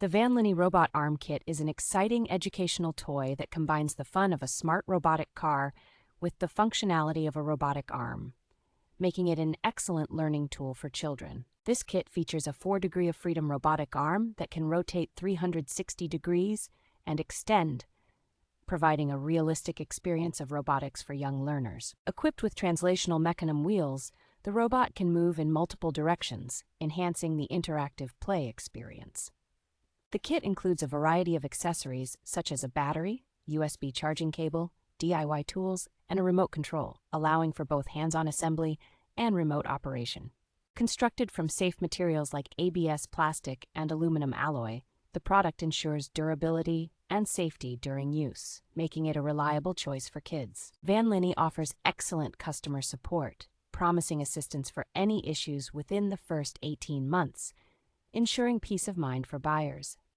The VANLINNY Robot Arm Kit is an exciting educational toy that combines the fun of a smart robotic car with the functionality of a robotic arm, making it an excellent learning tool for children. This kit features a 4-degree of freedom robotic arm that can rotate 360 degrees and extend, providing a realistic experience of robotics for young learners. Equipped with translational Mecanum wheels, the robot can move in multiple directions, enhancing the interactive play experience. The kit includes a variety of accessories such as a battery, USB charging cable, DIY tools, and a remote control, allowing for both hands-on assembly and remote operation. Constructed from safe materials like ABS plastic and aluminum alloy, the product ensures durability and safety during use, making it a reliable choice for kids. VANLINNY offers excellent customer support, promising assistance for any issues within the first 18 months, ensuring peace of mind for buyers.